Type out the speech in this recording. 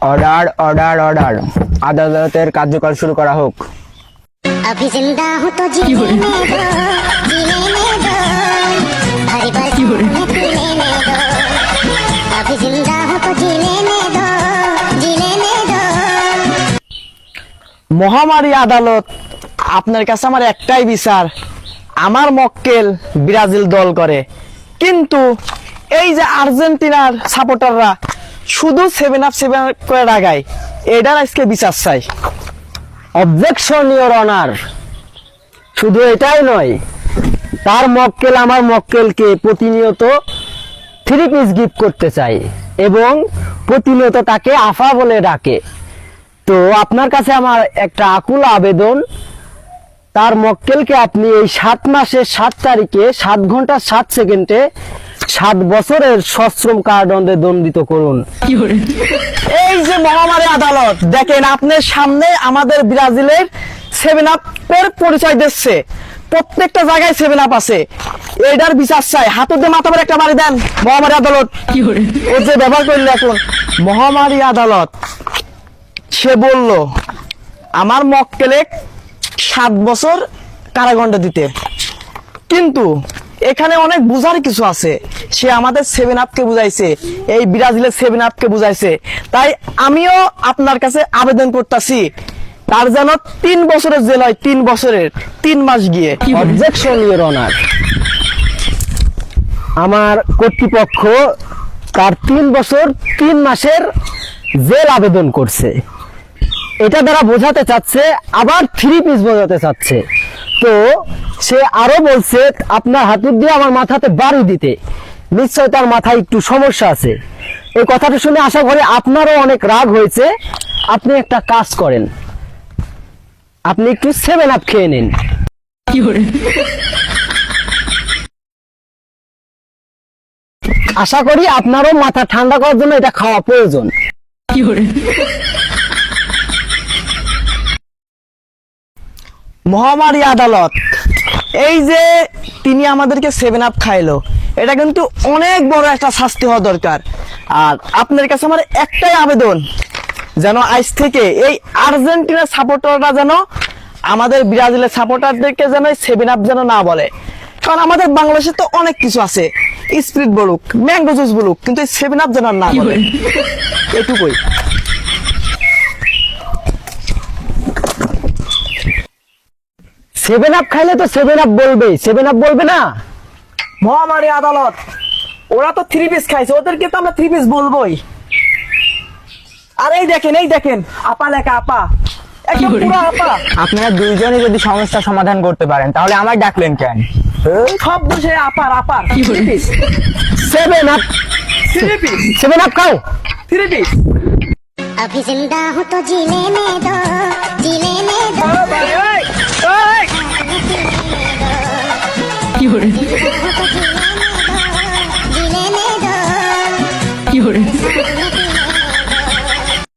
Order order order, আদালতের কার্যকর শুরু করা হোক। अभी जिंदा हूँ तो जीने दो, हरी बार जीने दो। अभी जिंदा हूँ तो जीने दो। মহামারী আদালত, আপনার কাছে আমার একটাই বিচার, আমার মক্কেল ব্রাজিল দল করে, কিন্তু এই যে আর্জেন্টিনার সাপোর্টাররা শুধু 7 আপ করে রাগায়, এটার আজকে বিচার চাই। অবজেকশন ইওর অনার, শুধু এটাই নয়, তার মক্কেল আমার মক্কেলকে প্রতিনিয়ত 3 পিস গিফট করতে চাই এবং প্রতিনিয়ত তাকে আফা বলে ডাকে। তো আপনার কাছে আমার একটা আকুল আবেদন, তার মক্কেলকে আপনি এই 7 মাসের 7 তারিখে 7 ঘন্টা 7 সেকেন্ডে 7 বছরের সশ্রম কারাদণ্ডে দণ্ডিত করুন। এই যে মহামারী আদালত, দেখেন আপনার সামনে আমাদের ব্রাজিলের 7 আপের পরিচয় দিচ্ছে, প্রত্যেকটা জায়গায় 7 আপ আছে, এটার বিচার চাই। হাতে দিয়ে মাথা পরে একটা বাড়ি দেন মহামারী আদালত। ও যে ব্যবহার করলে এখন মহামারী আদালত, সে বলল আমার মক্কেলে 7 বছর কারাদণ্ড দিতে, কিন্তু এখানে অনেক বুঝার কিছু আছে। সে আমাদের 7 আপকে বুঝাইছে, এই ব্রাজিলের 7 আপকে বুঝাইছে, তাই আমিও আপনার কাছে আবেদন করতেছি তার যেন 3 বছরের জেল হয়, 3 বছরের 3 মাস গিয়ে। অবজেকশন ইওর অনার, আমার কর্তৃপক্ষ তার 3 বছর 3 মাসের জেল আবেদন করছে, এটা দ্বারা বোঝাতে চাচ্ছে, আবার 3 পিস বোঝাতে চাচ্ছে। তো সে আরো বলছে আপনার হাতুড় দিয়ে আমার মাথাতে বাড়ি দিতে, নিশ্চয় তার মাথায় একটু সমস্যা আছে। এই কথাটা শুনে আশা করি আপনারও অনেক রাগ হয়েছে। আপনি একটা কাজ করেন, আপনি একটু 7 আপ খেয়ে নিন। আশা করি আপনারও মাথা ঠান্ডা করার জন্য এটা খাওয়া প্রয়োজন। মহামারী আদালত, এই যে তিনি আমাদেরকে 7 আপ খাইলো, এটা কিন্তু অনেক বড় একটা শাস্তি হওয়া দরকার। আর আপনার কাছে আমার একটাই আবেদন, যেন আজ থেকে এই আর্জেন্টিনার সাপোর্টাররা যেন আমাদের ব্রাজিলের সাপোর্টারদেরকে যেন 7 আপ যেন না বলে, কারণ আমাদের বাংলাদেশে তো অনেক কিছু আছে, স্প্রিট বলুক, ম্যাঙ্গো জুস বলুক, কিন্তু এই 7 আপ যেন না বলে, এটুকুই। 7 আপ খাইলে তো 7 আপ বলবে, 7 আপ বলবে না। মহামারী আদালত, ওরা তো 3 পিস খাইছে, ওদেরকে তো আমরা 3 পিস বলবোই। আর এই দেখেন আপা লেখা, আপা একদম পুরো আপা। আপনারা দুইজনই যদি সমস্যা সমাধান করতে পারেন তাহলে আমায় ডাকলেন কেন? সব দোষে আপার 3 পিস। 7 আপ, 3 পিস, 7 আপ খাও। 3 পিস। अभी जिंदा हूँ तो जीने दो। जीने दो।